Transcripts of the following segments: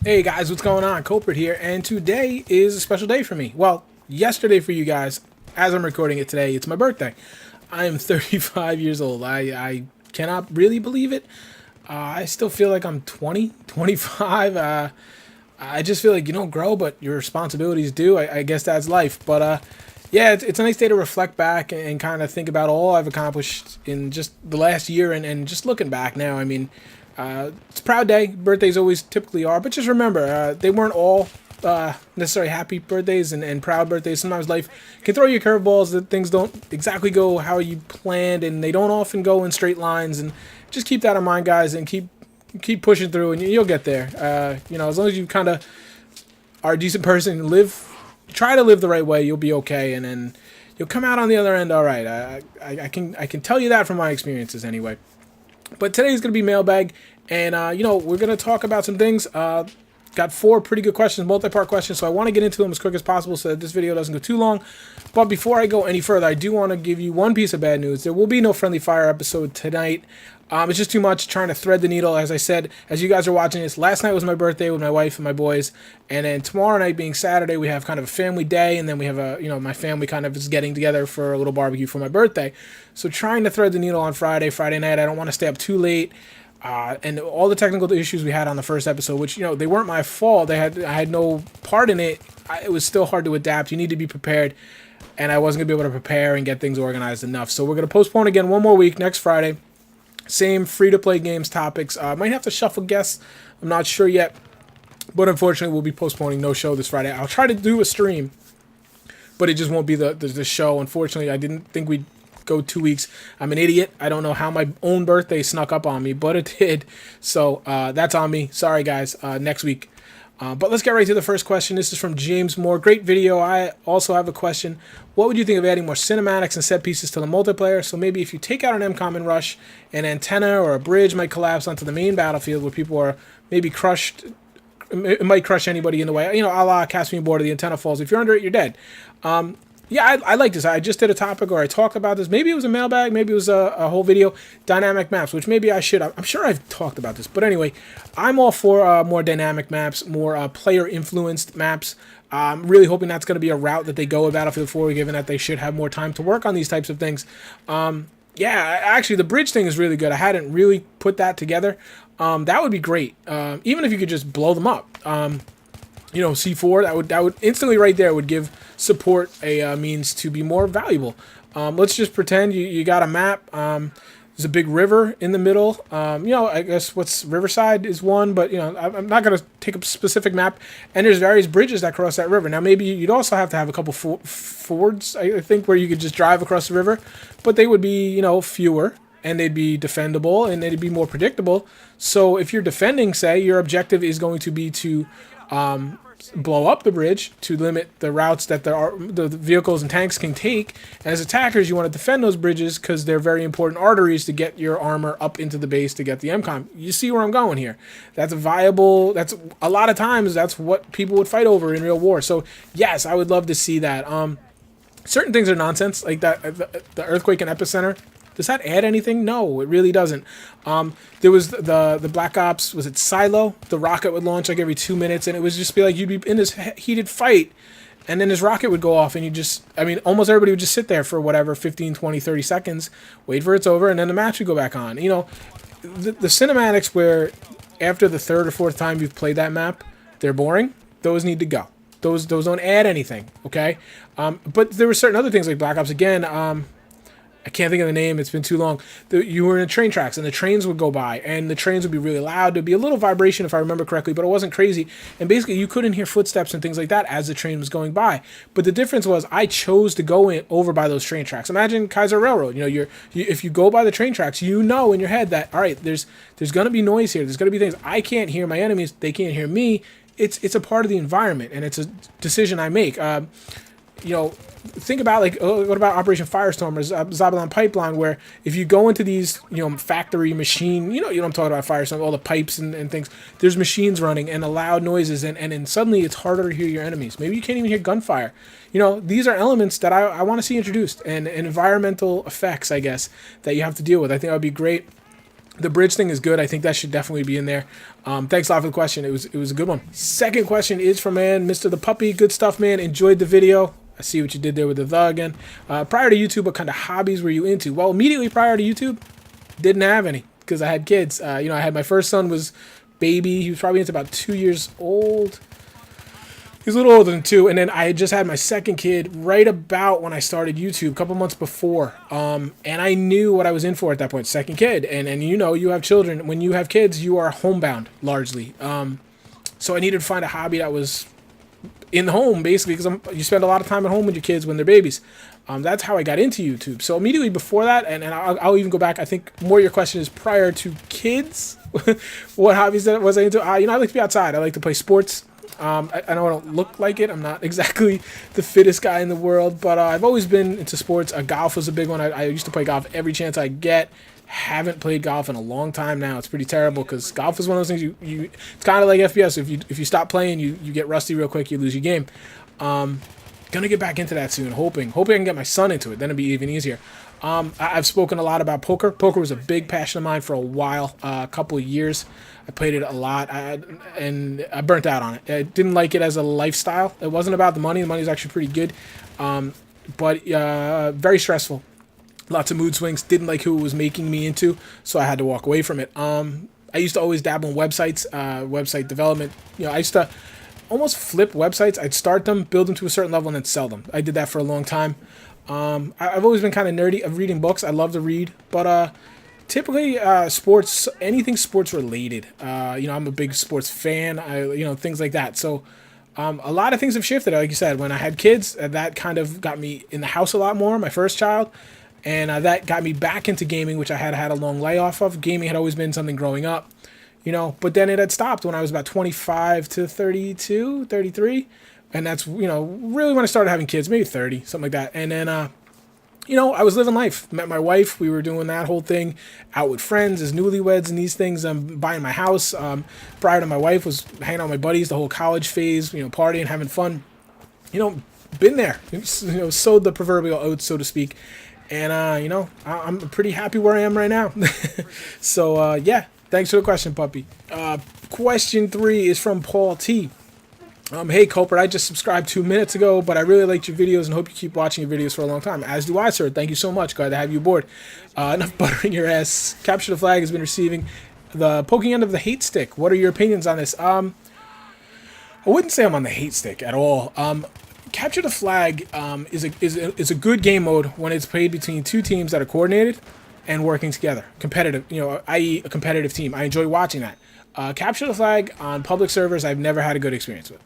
Hey guys, what's going on? Kulprit here, and today is a special day for me. Well, yesterday for you guys, as I'm recording it today, it's my birthday. I am 35 years old. I cannot really believe it. I still feel like I'm 20, 25. I just feel like you don't grow, but your responsibilities do. I guess that's life. But yeah, it's a nice day to reflect back and kind of think about all I've accomplished in just the last year and just looking back now. I mean, it's a proud day. Birthdays always typically are, but just remember, they weren't all necessarily happy birthdays and proud birthdays. Sometimes life can throw you curveballs that things don't exactly go how you planned, and they don't often go in straight lines. And just keep that in mind, guys, and keep pushing through, and you'll get there. As long as you kind of are a decent person and try to live the right way, you'll be okay, and then you'll come out on the other end all right. I can tell you that from my experiences anyway. But today's going to be mailbag, and we're going to talk about some things. Got four pretty good questions, multi-part questions, so I want to get into them as quick as possible so that this video doesn't go too long. But before I go any further, I do want to give you one piece of bad news. There will be no Friendly Fire episode tonight. It's just too much trying to thread the needle. As I said, as you guys are watching this, last night was my birthday with my wife and my boys, and then tomorrow night being Saturday, we have kind of a family day, and then we have my family kind of is getting together for a little barbecue for my birthday. So trying to thread the needle on Friday night. I don't want to stay up too late. And all the technical issues we had on the first episode, which, they weren't my fault. I had no part in it. It was still hard to adapt. You need to be prepared, and I wasn't going to be able to prepare and get things organized enough. So we're going to postpone again one more week, next Friday. Same free-to-play games topics. Might have to shuffle guests. I'm not sure yet. But unfortunately, we'll be postponing no show this Friday. I'll try to do a stream, but it just won't be the show. Unfortunately, I didn't think we'd go 2 weeks. I'm an idiot. I don't know how my own birthday snuck up on me, but it did. So that's on me. Sorry, guys. Next week. But let's get right to the first question. This is from James Moore. Great video. I also have a question. What would you think of adding more cinematics and set pieces to the multiplayer? So maybe if you take out an MCOM and rush, an antenna or a bridge might collapse onto the main battlefield where people are maybe crushed. It might crush anybody in the way. A la Caspian Border, the antenna falls. If you're under it, you're dead. Yeah, I like this. I just did a topic, or I talked about this. Maybe it was a mailbag. Maybe it was a whole video. Dynamic maps, which maybe I should. I'm sure I've talked about this. But anyway, I'm all for more dynamic maps, more player-influenced maps. I'm really hoping that's going to be a route that they go with Battlefield 4, given that they should have more time to work on these types of things. Yeah, actually, the bridge thing is really good. I hadn't really put that together. That would be great. Even if you could just blow them up. C4, that would instantly right there would give support a means to be more valuable. Let's just pretend you got a map. There's a big river in the middle. I guess what's Riverside is one, but I'm not gonna take a specific map. And there's various bridges that cross that river. Now maybe you'd also have to have a couple fords, I think, where you could just drive across the river, but they would be fewer. And they'd be defendable, and they'd be more predictable. So if you're defending, say, your objective is going to be to blow up the bridge to limit the routes that the vehicles and tanks can take. And as attackers, you want to defend those bridges because they're very important arteries to get your armor up into the base to get the MCOM. You see where I'm going here. That's a lot of times that's what people would fight over in real war. So yes, I would love to see that. Certain things are nonsense, like that the earthquake and epicenter. Does that add anything? No, it really doesn't. There was the Black Ops, was it Silo? The rocket would launch like every 2 minutes, and it would just be like you'd be in this heated fight, and then this rocket would go off, and almost everybody would just sit there for whatever, 15, 20, 30 seconds, wait for it's over, and then the match would go back on. The cinematics where after the third or fourth time you've played that map, they're boring, those need to go. Those don't add anything, okay? But there were certain other things like Black Ops, again, I can't think of the name. It's been too long. You were in train tracks, and the trains would go by, and the trains would be really loud. There'd be a little vibration, if I remember correctly, but it wasn't crazy. And basically, you couldn't hear footsteps and things like that as the train was going by. But the difference was, I chose to go over by those train tracks. Imagine Kaiser Railroad. If you go by the train tracks, in your head that, all right, there's going to be noise here. There's going to be things I can't hear my enemies. They can't hear me. It's a part of the environment, and it's a decision I make. Think about what about Operation Firestorm or Zabalon Pipeline, where if you go into these factory machine, I'm talking about Firestorm, all the pipes and things, there's machines running and the loud noises, and then suddenly it's harder to hear your enemies. Maybe you can't even hear gunfire. These are elements that I want to see introduced, and environmental effects, I guess, that you have to deal with. I think that would be great. The bridge thing is good. I think that should definitely be in there. Thanks a lot for the question. It was a good one. Second question is from Mr. The Puppy. Good stuff, man. Enjoyed the video. I see what you did there with the again. Prior to YouTube, what kind of hobbies were you into? Well, immediately prior to YouTube, didn't have any because I had kids. I had my first son was baby. He was probably into about 2 years old. He's a little older than 2, and then I had just had my second kid right about when I started YouTube, a couple months before. And I knew what I was in for at that point, second kid. And you have children. When you have kids, you are homebound, largely. So I needed to find a hobby that was in the home, basically, because you spend a lot of time at home with your kids when they're babies. That's how I got into YouTube. So immediately before that, and I'll even go back, I think more your question is prior to kids, what hobbies was I into? I like to be outside. I like to play sports. I know I don't look like it. I'm not exactly the fittest guy in the world, but I've always been into sports. Golf was a big one. I used to play golf every chance I get. Haven't played golf in a long time now. It's pretty terrible because golf is one of those things it's kind of like FPS. If you stop playing, you get rusty real quick. You lose your game. Gonna get back into that soon. Hoping I can get my son into it. Then it'll be even easier. I've spoken a lot about poker. Poker was a big passion of mine for a while, a couple of years. I played it a lot, and I burnt out on it. I didn't like it as a lifestyle. It wasn't about the money. The money was actually pretty good, but very stressful. Lots of mood swings. Didn't like who it was making me into, so I had to walk away from it. I used to always dabble in websites, website development. I used to almost flip websites. I'd start them, build them to a certain level, and then sell them. I did that for a long time. I've always been kind of nerdy of reading books. I love to read, but typically sports, anything sports related. I'm a big sports fan. Things like that. So a lot of things have shifted. Like you said, when I had kids, that kind of got me in the house a lot more. My first child. And that got me back into gaming, which I had a long layoff of. Gaming had always been something growing up, but then it had stopped when I was about 25 to 32, 33. And that's, really when I started having kids, maybe 30, something like that. And then, I was living life. Met my wife. We were doing that whole thing out with friends as newlyweds and these things. I'm buying my house. Prior to my wife was hanging out with my buddies, the whole college phase, partying, having fun. Been there, sowed the proverbial oats, so to speak. And, I'm pretty happy where I am right now. So, yeah, thanks for the question, puppy. Question 3 is from Paul T. Hey, Kulprit, I just subscribed 2 minutes ago, but I really liked your videos and hope you keep watching your videos for a long time. As do I, sir. Thank you so much. Glad to have you aboard. Enough buttering your ass. Capture the Flag has been receiving the poking end of the hate stick. What are your opinions on this? I wouldn't say I'm on the hate stick at all. Capture the Flag is a good game mode when it's played between two teams that are coordinated and working together, competitive. I.e. a competitive team. I enjoy watching that. Capture the Flag on public servers, I've never had a good experience with.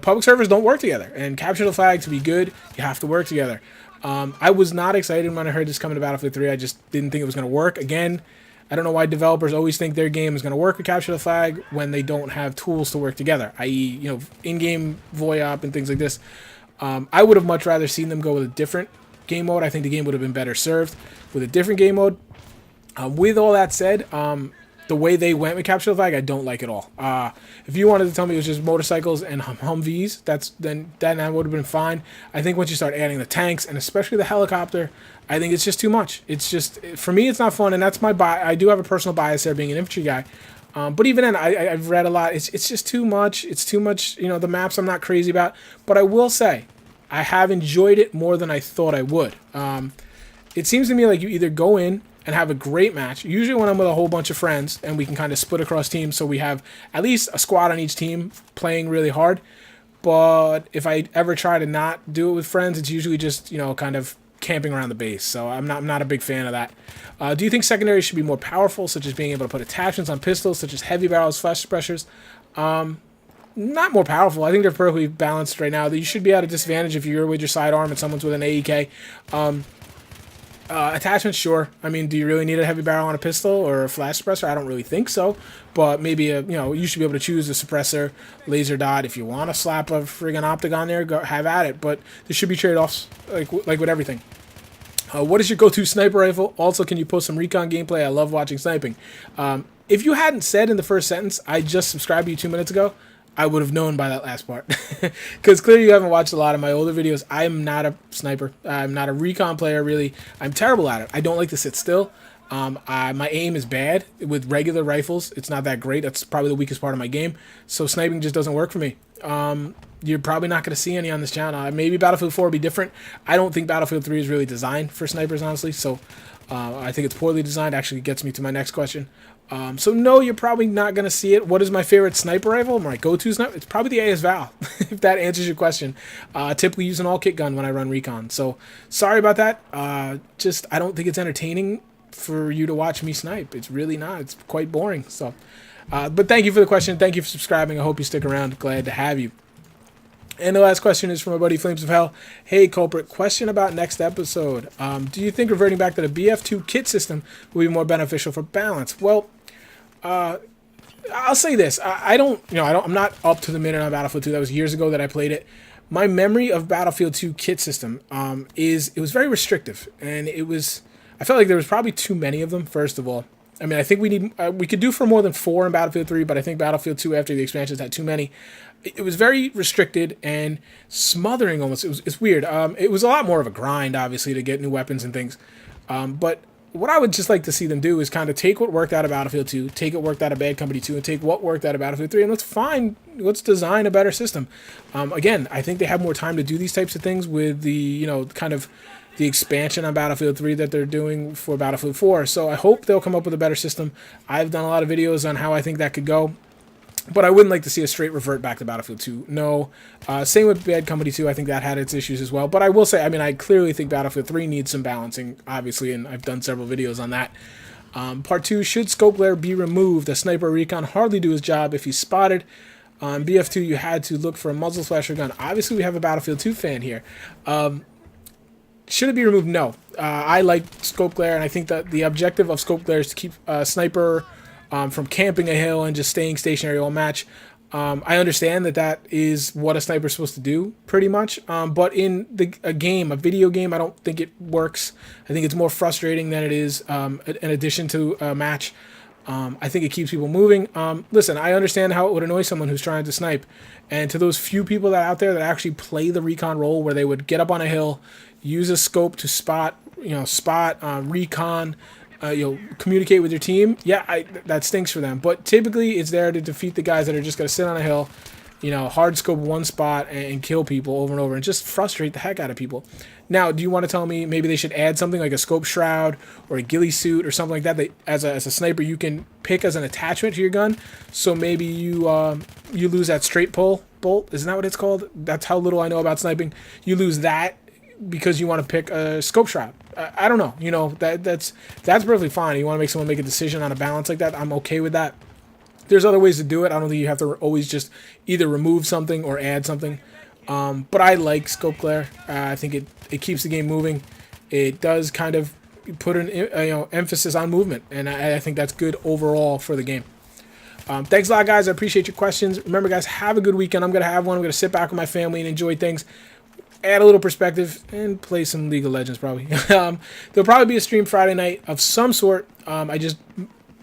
Public servers don't work together, and Capture the Flag, to be good, you have to work together. I was not excited when I heard this coming to Battlefield 3. I just didn't think it was going to work. Again, I don't know why developers always think their game is going to work with Capture the Flag when they don't have tools to work together, i.e., in-game VoIP and things like this. I would have much rather seen them go with a different game mode. I think the game would have been better served with a different game mode. With all that said, the way they went with Capture the Flag, I don't like at all. If you wanted to tell me it was just motorcycles and Humvees, then that would have been fine. I think once you start adding the tanks and especially the helicopter, I think it's just too much. It's just, for me, it's not fun, and that's my bias. I do have a personal bias there, being an infantry guy. But even then, I've read a lot. It's just too much. It's too much. The maps I'm not crazy about. But I will say, I have enjoyed it more than I thought I would. It seems to me like you either go in and have a great match, usually when I'm with a whole bunch of friends, and we can kind of split across teams, so we have at least a squad on each team playing really hard. But if I ever try to not do it with friends, it's usually just, kind of camping around the base. So I'm not a big fan of that. Do you think secondaries should be more powerful, such as being able to put attachments on pistols, such as heavy barrels, flash suppressors? Not more powerful. I think they're perfectly balanced right now. You should be at a disadvantage if you're with your sidearm and someone's with an AEK. Attachments, sure. I mean, do you really need a heavy barrel on a pistol or a flash suppressor? I don't really think so. But maybe, you should be able to choose a suppressor, laser dot. If you want to slap a friggin' optic on there, go have at it. But there should be trade-offs, like with everything. What is your go-to sniper rifle? Also, can you post some recon gameplay? I love watching sniping. If you hadn't said in the first sentence, I just subscribed to you 2 minutes ago, I would have known by that last part. Because clearly you haven't watched a lot of my older videos. I'm not a sniper. I'm not a recon player, really. I'm terrible at it. I don't like to sit still. My aim is bad with regular rifles. It's not that great. That's probably the weakest part of my game. So sniping just doesn't work for me. You're probably not going to see any on this channel. Maybe Battlefield 4 will be different. I don't think Battlefield 3 is really designed for snipers, honestly. So I think it's poorly designed. Actually gets me to my next question. So no, you're probably not going to see it. What is my favorite sniper rifle? My go-to sniper? It's probably the AS Val, if that answers your question. Typically use an all-kit gun when I run recon. So sorry about that. I don't think it's entertaining for you to watch me snipe. It's really not. It's quite boring. So, but thank you for the question. Thank you for subscribing. I hope you stick around. Glad to have you. And the last question is from my buddy Flames of Hell. Hey, Kulprit, question about next episode. Do you think reverting back to the BF2 kit system will be more beneficial for balance? Well, I'll say this. I'm not up to the minute on Battlefield 2. That was years ago that I played it. My memory of Battlefield 2 kit system it was very restrictive, and I felt like there was probably too many of them. First of all, I mean, I think we could do for more than 4 in Battlefield 3, but I think Battlefield 2 after the expansions had too many. It was very restricted and smothering almost. It's weird. It was a lot more of a grind, obviously, to get new weapons and things. But what I would just like to see them do is kind of take what worked out of Battlefield 2, take what worked out of Bad Company 2, and take what worked out of Battlefield 3, and let's design a better system. Again, I think they have more time to do these types of things with the, kind of the expansion on Battlefield 3 that they're doing for Battlefield 4. So I hope they'll come up with a better system. I've done a lot of videos on how I think that could go. But I wouldn't like to see a straight revert back to Battlefield 2. No. Same with Bad Company 2. I think that had its issues as well. But I will say, I clearly think Battlefield 3 needs some balancing, obviously, and I've done several videos on that. Part 2, should scope glare be removed? A sniper recon hardly do his job if he's spotted. On BF2, you had to look for a muzzle flasher gun. Obviously, we have a Battlefield 2 fan here. Should it be removed? No. I like scope glare, and I think that the objective of scope glare is to keep a sniper from camping a hill and just staying stationary all match. I understand that is what a sniper's supposed to do, pretty much. But in a video game, I don't think it works. I think it's more frustrating than it is an addition to a match. I think it keeps people moving. Listen, I understand how it would annoy someone who's trying to snipe. And to those few people that out there that actually play the recon role, where they would get up on a hill, use a scope to spot, recon, communicate with your team. Yeah, that stinks for them. But typically, it's there to defeat the guys that are just going to sit on a hill, hard scope one spot and kill people over and over and just frustrate the heck out of people. Now, do you want to tell me maybe they should add something like a scope shroud or a ghillie suit or something like that as a sniper you can pick as an attachment to your gun? So maybe you lose that straight pull bolt. Isn't that what it's called? That's how little I know about sniping. You lose that because you want to pick a scope shroud. I don't know. That's perfectly fine. You want to make someone make a decision on a balance like that. I'm okay with that. There's other ways to do it. I don't think you have to always just either remove something or add something. But I like scope glare. I think it keeps the game moving. It does kind of put an emphasis on movement, and I think that's good overall for the game. Thanks a lot, guys. I appreciate your questions. Remember, guys, have a good weekend. I'm going to have one. I'm going to sit back with my family and enjoy things, add a little perspective, and play some League of Legends probably. There'll probably be a stream Friday night of some sort. I just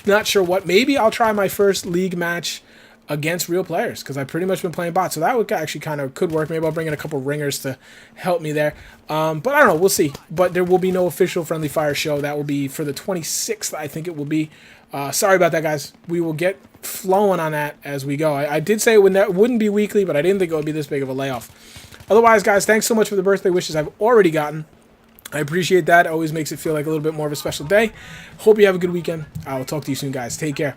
not sure what. Maybe I'll try my first League match against real players, because I've pretty much been playing bots, so that would actually could work. Maybe I'll bring in a couple ringers to help me there. But I don't know. We'll see. But there will be no official Friendly Fire show. That will be for the 26th, I think it will be. Sorry about that, guys. We will get flowing on that as we go. I did say that wouldn't be weekly, but I didn't think it would be this big of a layoff. Otherwise, guys, thanks so much for the birthday wishes I've already gotten. I appreciate that. It always makes it feel like a little bit more of a special day. Hope you have a good weekend. I will talk to you soon, guys. Take care.